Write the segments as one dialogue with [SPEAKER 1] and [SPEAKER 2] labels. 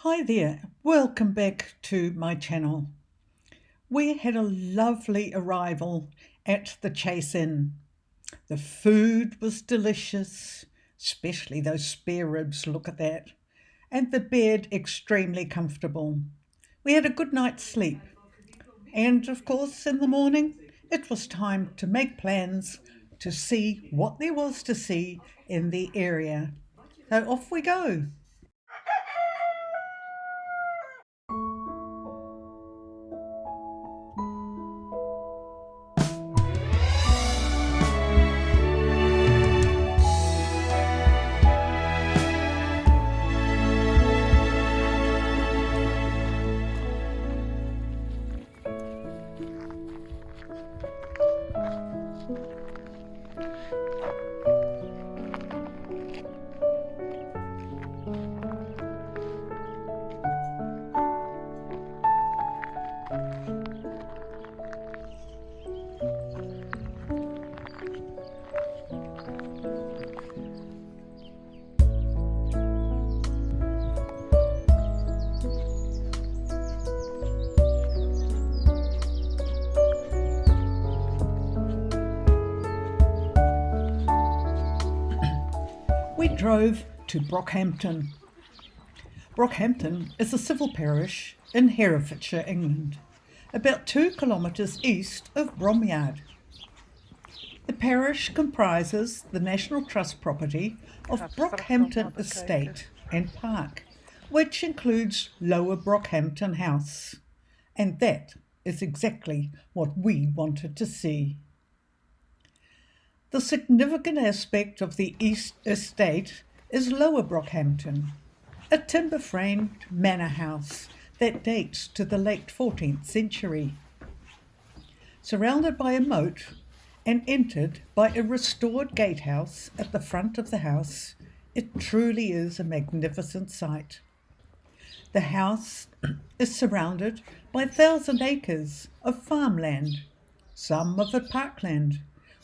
[SPEAKER 1] Hi there, welcome back to my channel. We had a lovely arrival at the Chase Inn. The food was delicious, especially those spare ribs, look at that, and the bed extremely comfortable. We had a good night's sleep, and of course in the morning it was time to make plans to see what there was to see in the area. So off we go. We drove to Brockhampton. Brockhampton is a civil parish in Herefordshire, England, about 2 kilometres east of Bromyard. The parish comprises the National Trust property of Brockhampton Estate and Park, which includes Lower Brockhampton House, and that is exactly what we wanted to see. The significant aspect of the East Estate is Lower Brockhampton, a timber-framed manor house that dates to the late 14th century. Surrounded by a moat and entered by a restored gatehouse at the front of the house, it truly is a magnificent sight. The house is surrounded by 1,000 acres of farmland, some of it parkland,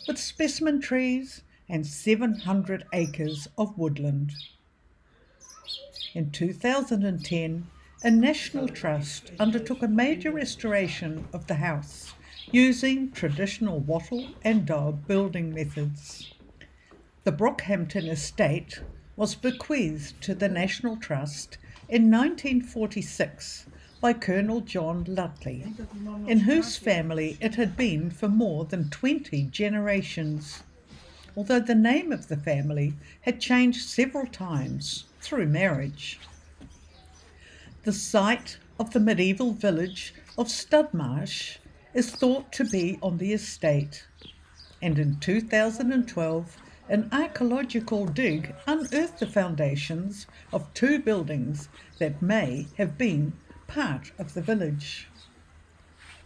[SPEAKER 1] with specimen trees and 700 acres of woodland. In 2010, a national trust undertook a major restoration of the house using traditional wattle and daub building methods. The Brockhampton estate was bequeathed to the National Trust in 1946 by Colonel John Lutley, in whose family it had been for more than 20 generations, although the name of the family had changed several times through marriage. The site of the medieval village of Studmarsh is thought to be on the estate, and in 2012 an archaeological dig unearthed the foundations of 2 buildings that may have been part of the village.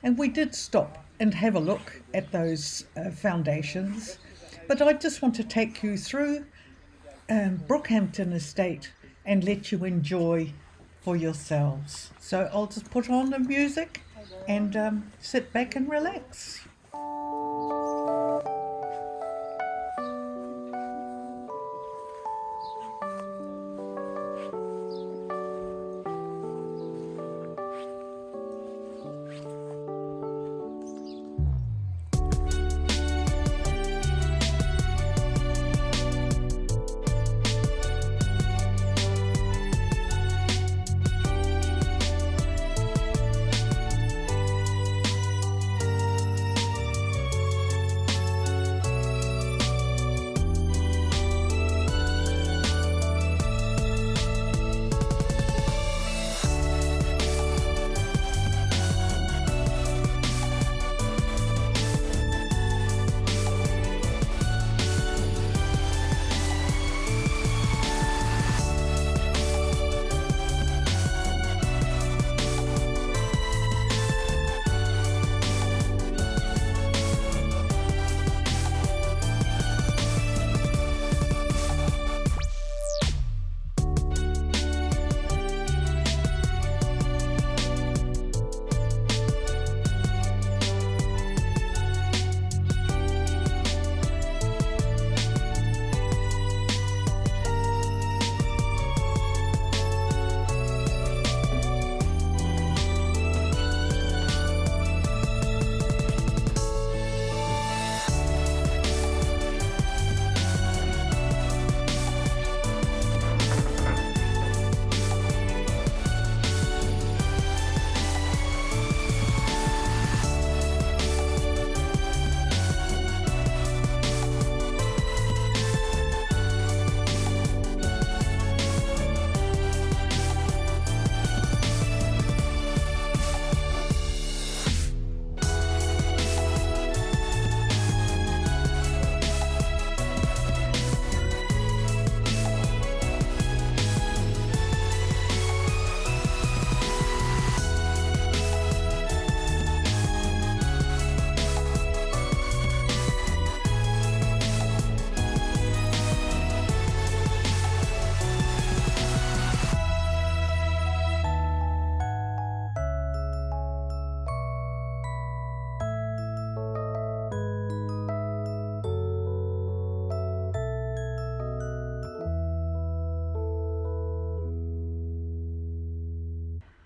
[SPEAKER 1] And we did stop and have a look at those foundations, but I just want to take you through Brockhampton Estate and let you enjoy for yourselves. So I'll just put on the music and sit back and relax.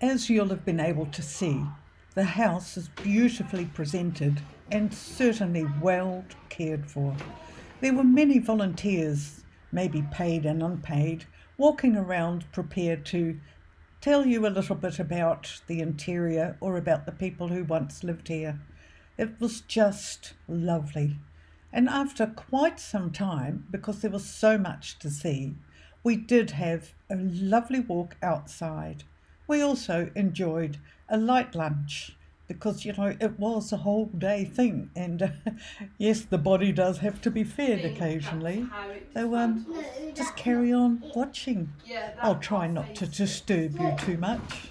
[SPEAKER 1] As you'll have been able to see, the house is beautifully presented and certainly well cared for. There were many volunteers, maybe paid and unpaid, walking around prepared to tell you a little bit about the interior or about the people who once lived here. It was just lovely. And after quite some time, because there was so much to see, we did have a lovely walk outside. We also enjoyed a light lunch because, it was a whole day thing. And yes, the body does have to be fed occasionally. So just carry on watching. I'll try not to disturb you too much.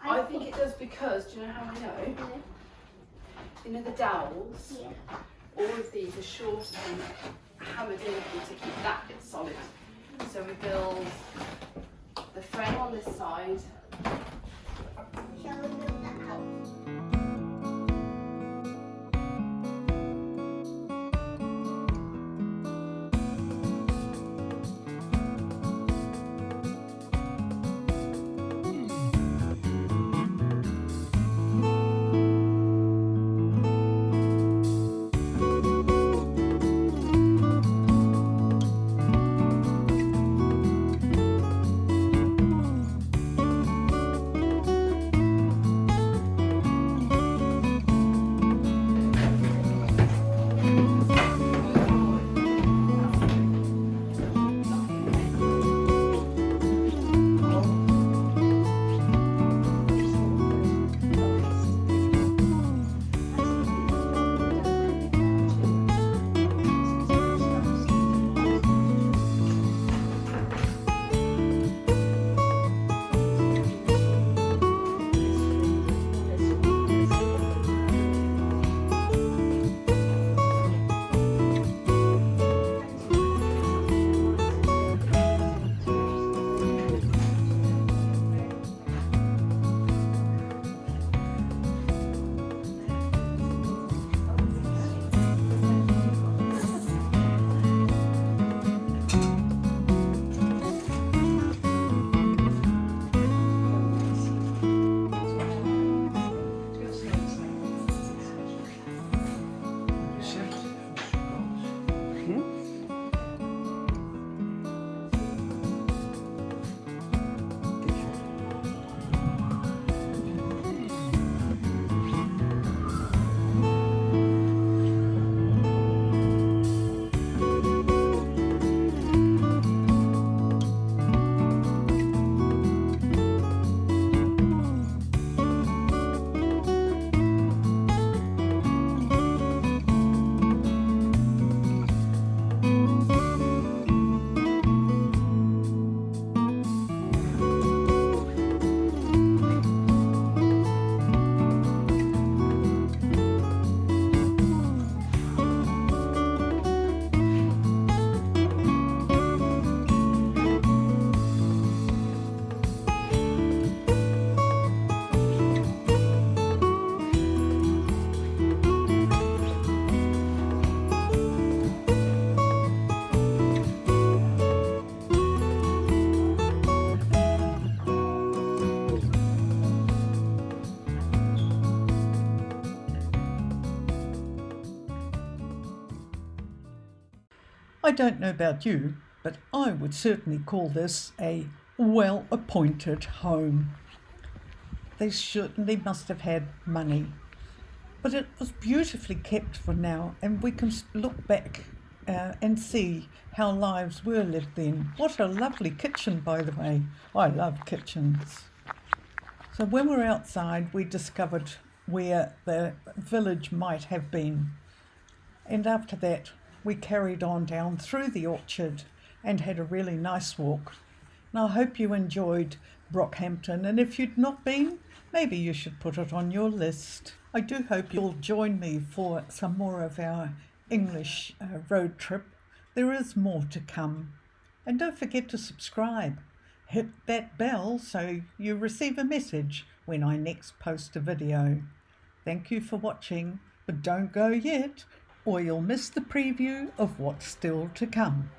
[SPEAKER 2] I think it does because, do you know how I know? You know the dowels? Yeah. All of these are short and hammered in to keep that bit solid. So we build the frame on this side.
[SPEAKER 3] Shall we build that house?
[SPEAKER 1] I don't know about you, but I would certainly call this a well-appointed home. They certainly must have had money, but it was beautifully kept for now, and we can look back and see how lives were lived then. What a lovely kitchen, by the way. I love kitchens. So when we're outside, we discovered where the village might have been. And after that, we carried on down through the orchard and had a really nice walk. And I hope you enjoyed Brockhampton, and if you'd not been, maybe you should put it on your list. I do hope you'll join me for some more of our English road trip. There is more to come. And don't forget to subscribe. Hit that bell so you receive a message when I next post a video. Thank you for watching, but don't go yet, or you'll miss the preview of what's still to come.